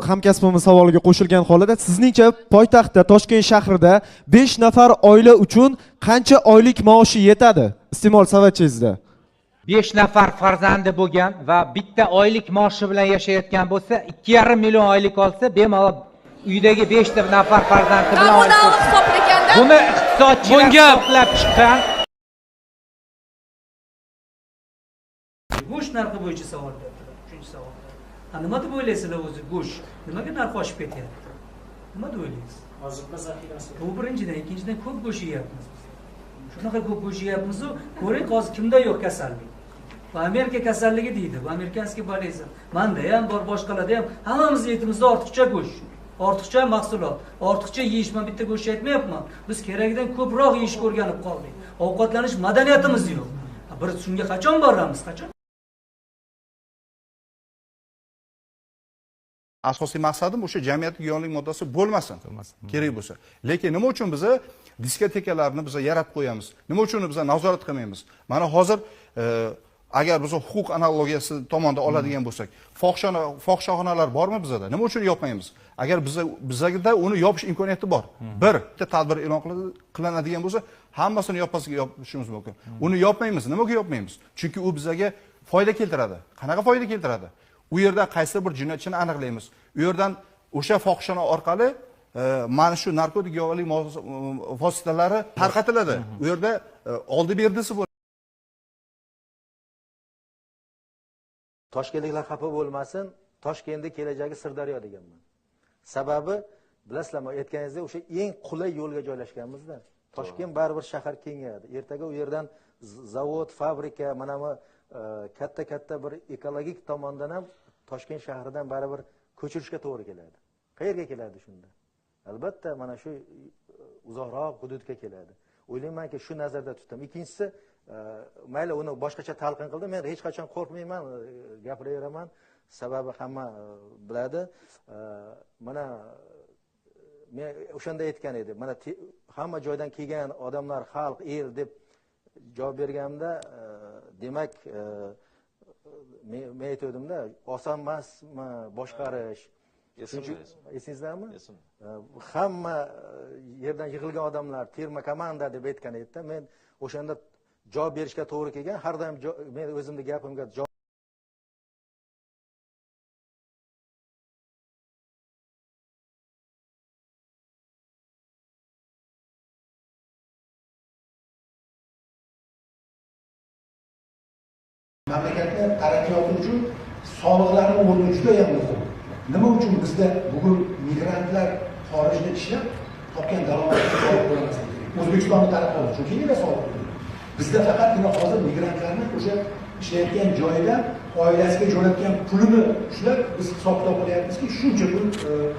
Hamkasbimiz savoliga qo'shilgan holda sizningcha poytaxtda Toshkent shahrida 5 nafar oila uchun qancha oylik maoshi yetadi iste'mol savatchangizda? 5 nafar farzandi bo'lgan va bitta oylik maoshi bilan yashayotgan bo'lsa 2,5 million oylik olsa bemalol uydagi 5 nafar farzandi bilan hisoblaganda buni iqtisodchilar hisoblab chiqqan. Go'sht narxi bo'yicha savol berdilar. 3-savol. Nima deb o'ylaysizlar o'zi go'sht? Nimaga narxi oshib ketyapti? Nima deb o'ylaysiz? Oziqa zaxirasi. Bu birinchidan, ikkinchidan ko'p go'sht yeyapmiz. Shunaqa ko'p go'sht yeyapmiz-ku, ko'ring hozir kimda yo'q kasallik. Bu Amerika kasalligi deydi, bu amerikanskiy bolezn. Manda ham bor, boshqalarda ham hammamiz yetimizda ortiqcha go'sht, ortiqcha mahsulot, ortiqcha yeyish. Men bitta go'sht aytmayapman. Biz keragidan ko'proq yeyishga o'rganib qoldik. Ovqatlanish madaniyatimiz yo'q. Bir shunga qachon boramiz? Qachon? Asosiy maqsadim o'sha jamiyatda yonlik moddasi bo'lmasin. Kerak bo'lsa. Lekin nima uchun biz diskotekalarni biz yaratib qo'yamiz? Nima uchun biz nazorat qilmaymiz? Mana hozir agar biz huquq analogiyasi tomondan oladigan bo'lsak, fohishaxonalar bormi bizda? Nima uchun yopmaymiz? Agar bizda uni yopish imkoniyati bor. Bitta tadbir e'lon qilinadigan bo'lsa, hammasini yopishimiz mumkin. Uni yopmaymiz. Nimaga yopmaymiz? Chunki u bizga foyda keltiradi. Qanaqa foyda keltiradi? U yerdan qaysi bir jinoyatchini aniqlaymiz. U yerdan o'sha fohishaxona orqali mana shu narkotik yog'li vositalari tarqatiladi. U yerda oldi berdisi bo'ladi. Toshkentliklar xafa bo'lmasin, Toshkentning kelajagi Sirdaryo deganman. Sababi bilasizlarmi, aytganingizdek o'sha eng qulay yo'lga joylashganmizda. Toshkent baribir shahar kengayadi. Ertaga u yerdan zavod, fabrika, mana bu katta bir ekologik tomondan ham Toshkent shahridan baribir ko'chirishga to'g'ri keladi. Qayerga keladi shunda? Albatta mana shu uzoqroq hududga keladi. O'ylaymanki, shu nazarda tutaman. Ikkinchisi, mayli uni boshqacha talqin qildim. Men hech qachon qo'rqmayman, gapiraveraman. Sababi hamma biladi. Mana men o'shanda aytgan edim. Mana hamma joydan kelgan odamlar, xalq, el deb javob berganimda, demak men aytdimda, oson emasmi boshqarish? Esingizdami? Hamma yerdan yig'ilgan odamlar terma komanda deb aytgan edi. Men o'shanda javob berishga to'g'ri kelgan. Har doim men o'zimning gapimga javob Mamlakatda taraqqiyot uchun soliqlarning o'rni juda ham muhim. Nima uchun bizda bugun migrantlar xorijda ishlab topgan daromadga soliq to'lamaslik kerak? O'zbekistonda taraqqiyot chunki nega soliq to'laydi? Bizda faqatgina hozir migrantlarni o'sha ishlayotgan joyida oilasiga jo'natgan pulini ushlab biz hisob-kitob qilyapmizki, shuncha pul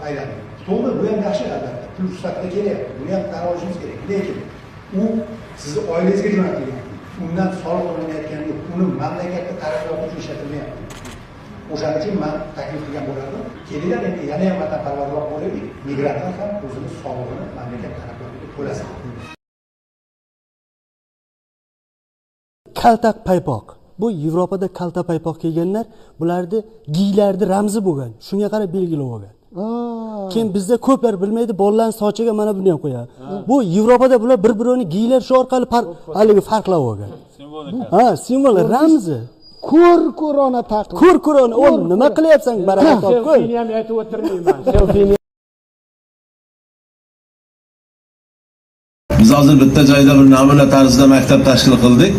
aylanadi. To'g'ri, bu ham yaxshi albatta. Pul sifatida kelyapti. Buni ham tan olishimiz kerak. Lekin u sizni oilangizga jo'natilgan. Undan soliq to'lanayotgani yo'q. Uni mamlakatda taraqqiyot uchun ishlatilmayapti. O'shaning uchun men taklif qilgan bo'lardim. Kelinglar endi yana ham vatanparvarroq bo'laylik. Migrantlar ham o'zini soliqini mamlakat taraqqiyotiga to'lasin. Kaltak paypoq. Bu Yevropada kalta paypoq kiyganlar, bularni giylarni ramzi bo'lgan. Shunga qarab belgilab olgan. Keyin bizda ko'plar bilmaydi, bolalarning sochiga mana buni ham qo'yadi. Bu Yevropada bular bir-birini giylar shu orqali haligi farqlab olgan. Ha, simbol, ramzi. Ko'r-ko'rona taqlid. Ko'r-ko'rona, o nima qilyapsan? Baraka topqo'y. Selfini ham aytib o'tirmayman. Selfini. Biz hozir bitta joyda bir namuna tarzda maktab tashkil qildik.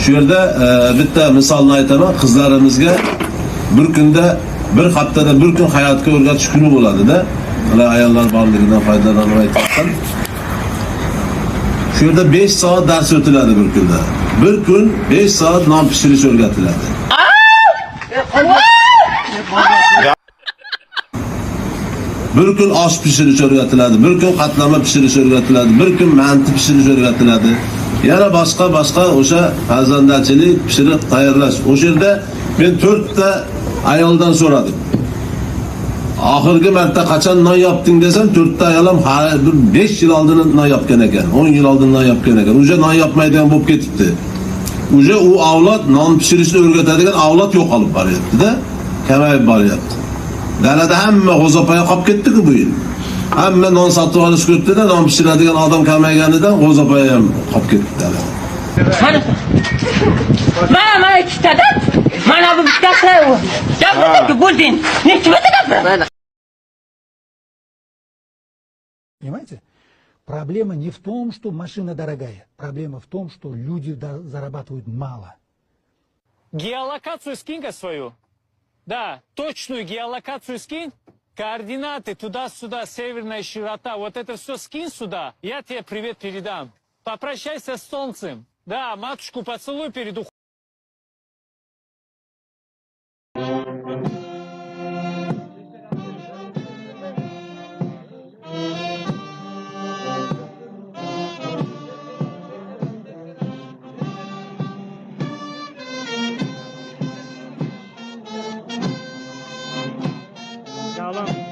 Shu yerda bitta misolni aytaman, qizlarimizga bir kunda, bir haftada bir kun hayotga o'rgatish kuni bo'ladi-da. Ular ayollar borligidan foydalanib aytmoqdan. Shu yerda 5 soat dars o'tiladi bir kunda. Bir kun 5 soat non pishirish o'rgatiladi. Bir kun osh pishirish o'rgatiladi, bir kun qatlama pishirish o'rgatiladi, bir kun manti pishirish o'rgatiladi. Yana boshqa o'sha farzandachilik, pishiriq tayyorlash. O'sha yerda men 4 ta ayoldan so'radim. Oxirgi marta qachon non yopding desam, 4 ta ayolim 5 yil oldin non yopgan ekan, 10 yil oldin non yopgan ekan. Uje non yopmaydigan bo'lib ketibdi. Uje u avlod non pishirishni o'rgatadigan avlod yo'qolib boryapti-da, kamayib boryapti. Dalada hamma g'o'zapoya qolib ketdi-ku bu yil. Hamma non sotib olish ketdi-da, non pishiradigan odam kamayganidan g'o'zapoya ham qolib ketdi dalada. Mana ikkitadan, mana bu bittasi. Gapirdi bo'lding. Nechta gapiraman? Понимаете? Проблема не в том, что машина дорогая. Проблема в том, что люди зарабатывают мало. Геолокацию скинь-ка свою. Да, точную геолокацию скинь. Координаты туда-сюда, северная широта. Вот это все скинь сюда. Я тебе привет передам. Попрощайся с солнцем. Да, матушку поцелуй перед уходом. Sağlam.